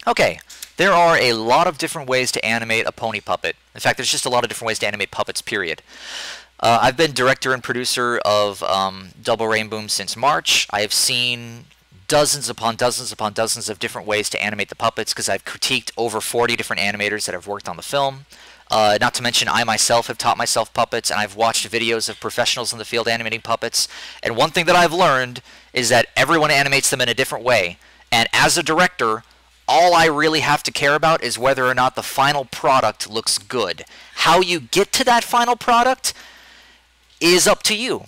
Okay, there are a lot of different ways to animate a pony puppet. In fact, there's just a lot of different ways to animate puppets, period. I've been director and producer of Double Rainboom since March. I have seen dozens upon dozens upon dozens of different ways to animate the puppets because I've critiqued over 40 different animators that have worked on the film. Not to mention I myself have taught myself puppets, and I've watched videos of professionals in the field animating puppets. And one thing that I've learned is that everyone animates them in a different way. And as a director, all I really have to care about is whether or not the final product looks good. How you get to that final product is up to you.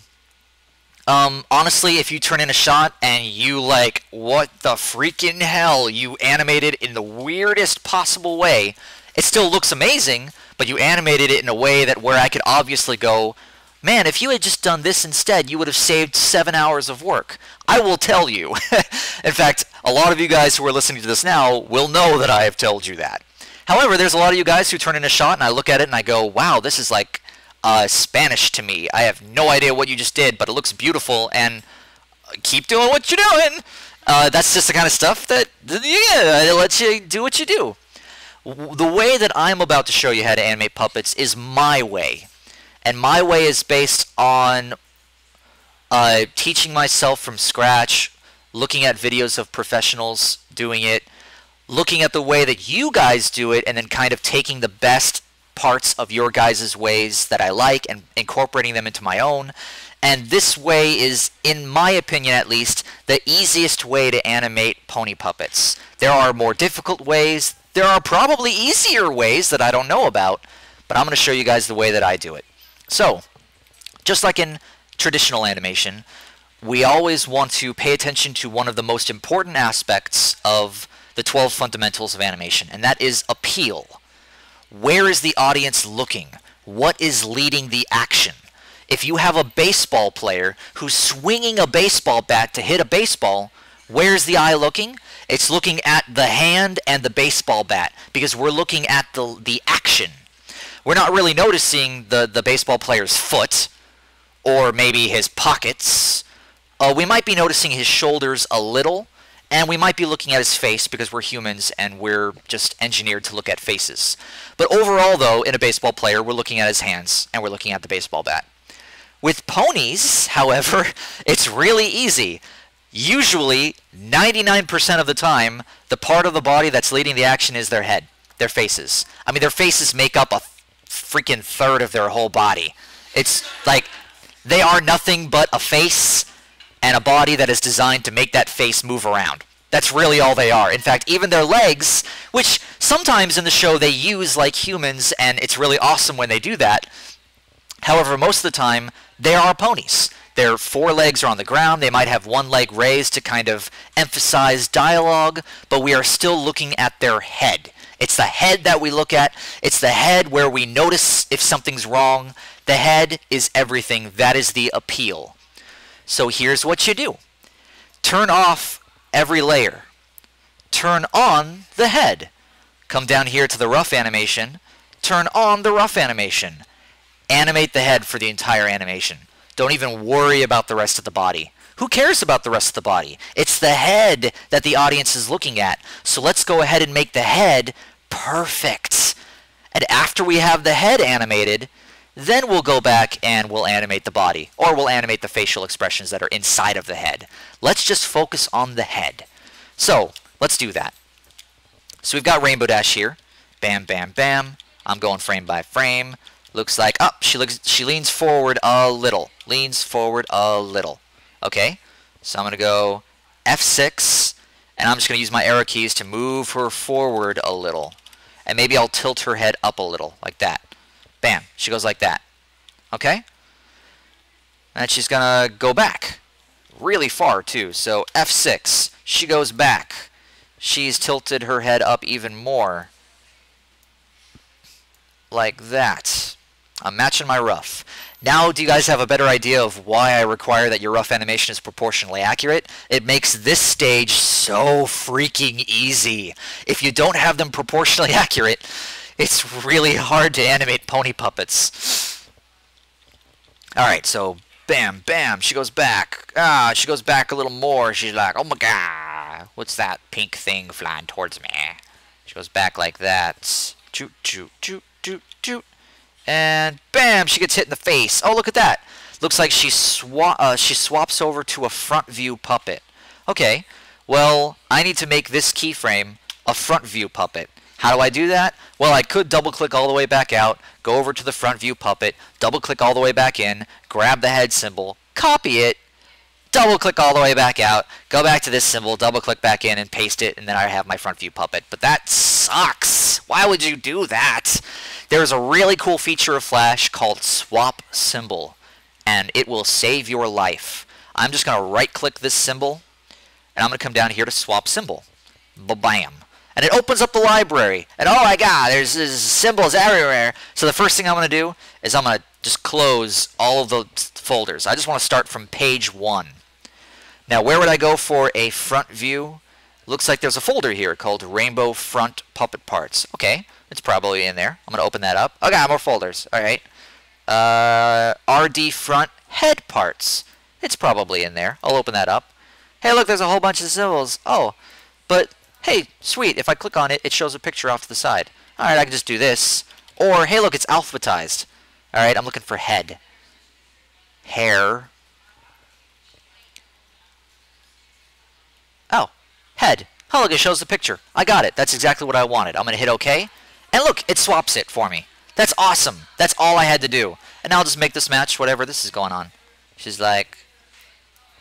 Honestly, if you turn in a shot and you like, what the freaking hell, you animated in the weirdest possible way, it still looks amazing, but you animated it in a way that where I could obviously go, man, if you had just done this instead, you would have saved 7 hours of work. I will tell you. In fact, a lot of you guys who are listening to this now will know that I have told you that. However, there's a lot of you guys who turn in a shot and I look at it and I go, wow, this is like Spanish to me. I have no idea what you just did, but it looks beautiful, and keep doing what you're doing. That's just the kind of stuff that, yeah, it lets you do what you do. The way that I'm about to show you how to animate puppets is my way. And my way is based on teaching myself from scratch, looking at videos of professionals doing it, looking at the way that you guys do it, and then kind of taking the best parts of your guys' ways that I like and incorporating them into my own. And this way is, in my opinion at least, the easiest way to animate pony puppets. There are more difficult ways. There are probably easier ways that I don't know about, but I'm going to show you guys the way that I do it. So, just like in traditional animation, we always want to pay attention to one of the most important aspects of the 12 fundamentals of animation, and that is appeal. Where is the audience looking? What is leading the action? If you have a baseball player who's swinging a baseball bat to hit a baseball, where's the eye looking? It's looking at the hand and the baseball bat because we're looking at the action. We're not really noticing the baseball player's foot or maybe his pockets. We might be noticing his shoulders a little, and we might be looking at his face because we're humans and we're just engineered to look at faces. But overall, though, in a baseball player, we're looking at his hands and we're looking at the baseball bat. With ponies, however, it's really easy. Usually, 99% of the time, the part of the body that's leading the action is their head, their faces. I mean, their faces make up a freaking third of their whole body. It's like they are nothing but a face and a body that is designed to make that face move around. That's really all they are. In fact, even their legs, which sometimes in the show they use like humans, and it's really awesome when they do that. However, most of the time, they are ponies. Their four legs are on the ground. They might have one leg raised to kind of emphasize dialogue, but we are still looking at their head. It's the head that we look at. It's the head where we notice if something's wrong. The head is everything. That is the appeal. So here's what you do. Turn off every layer. Turn on the head. Come down here to the rough animation. Turn on the rough animation. Animate the head for the entire animation. Don't even worry about the rest of the body. Who cares about the rest of the body? It's the head that the audience is looking at. So let's go ahead and make the head perfect. And after we have the head animated, then we'll go back and we'll animate the body. Or we'll animate the facial expressions that are inside of the head. Let's just focus on the head. So, let's do that. So we've got Rainbow Dash here. Bam, bam, bam. I'm going frame by frame. Looks like, she leans forward a little. Leans forward a little. Okay, so I'm going to go F6, and I'm just going to use my arrow keys to move her forward a little. And maybe I'll tilt her head up a little, like that. Bam, she goes like that. Okay? And she's going to go back. Really far, too. So F6, she goes back. She's tilted her head up even more. Like that. I'm matching my rough. Now, do you guys have a better idea of why I require that your rough animation is proportionally accurate? It makes this stage so freaking easy. If you don't have them proportionally accurate, it's really hard to animate pony puppets. Alright, so bam, bam, she goes back. She goes back a little more. She's like, oh my god, what's that pink thing flying towards me? She goes back like that. Choot, choot, choot, choot, choot. And bam, she gets hit in the face. Oh, look at that. Looks like she swaps over to a front view puppet. Okay, well, I need to make this keyframe a front view puppet. How do I do that? Well, I could double click all the way back out, go over to the front view puppet, double click all the way back in, grab the head symbol, copy it, double click all the way back out, go back to this symbol, double click back in and paste it, and then I have my front view puppet. But that sucks. Why would you do that? There's a really cool feature of Flash called Swap Symbol, and it will save your life. I'm just going to right click this symbol, and I'm going to come down here to Swap Symbol. Ba-bam. And it opens up the library. And oh my god, there's symbols everywhere. So the first thing I'm going to do is I'm going to just close all of the folders. I just want to start from page 1. Now, where would I go for a front view? Looks like there's a folder here called Rainbow Front Puppet Parts. Okay, it's probably in there. I'm going to open that up. Okay, more folders. All right. RD Front Head Parts. It's probably in there. I'll open that up. Hey, look, there's a whole bunch of symbols. Oh, but hey, sweet. If I click on it, it shows a picture off to the side. All right, I can just do this. Or, hey, look, it's alphabetized. All right, I'm looking for head. Hair. Oh, head. Oh, look, it shows the picture. I got it. That's exactly what I wanted. I'm going to hit OK. And look, it swaps it for me. That's awesome. That's all I had to do. And now I'll just make this match whatever this is going on. She's like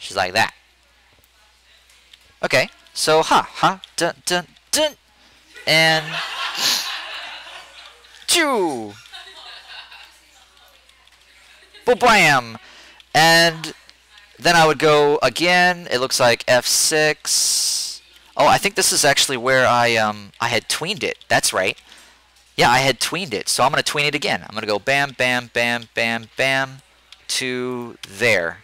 that. Okay. So, dun, dun, dun. And choo. Ba-bam. And then I would go again. It looks like F6. Oh, I think this is actually where I had tweened it. That's right. Yeah, I had tweened it. So I'm going to tween it again. I'm going to go bam, bam, bam, bam, bam to there.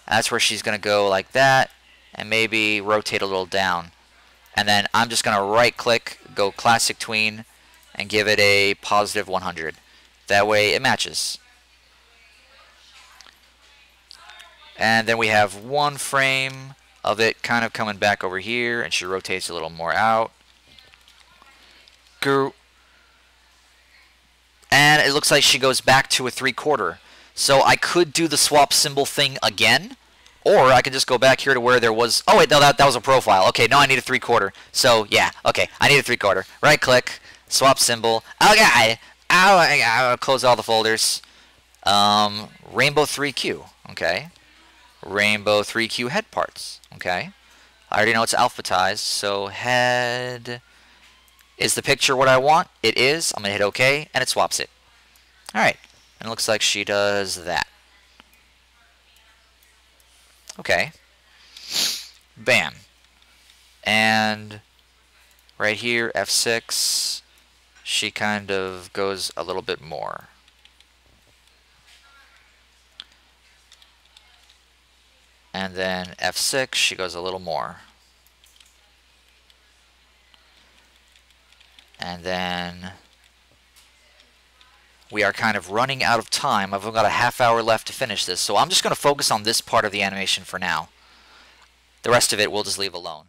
That's where she's going to go like that and maybe rotate a little down. And then I'm just going to right click, go classic tween, and give it a positive 100. That way it matches. And then we have one frame of it kind of coming back over here, and she rotates a little more out. Go. And it looks like she goes back to a 3/4. So I could do the swap symbol thing again, or I could just go back here to where there was... Oh, wait, no, that was a profile. Okay, now I need a 3/4. So, yeah, okay, I need a 3/4. Right click, swap symbol. Okay, I'll close all the folders. Rainbow 3Q, okay. Rainbow 3Q head parts, okay. I already know it's alphabetized, so head... Is the picture what I want? It is. I'm going to hit OK, and it swaps it. Alright, and it looks like she does that. Okay. Bam. And right here, F6, she kind of goes a little bit more. And then F6, she goes a little more. And then we are kind of running out of time. I've only got a half hour left to finish this, so I'm just going to focus on this part of the animation for now. The rest of it we'll just leave alone.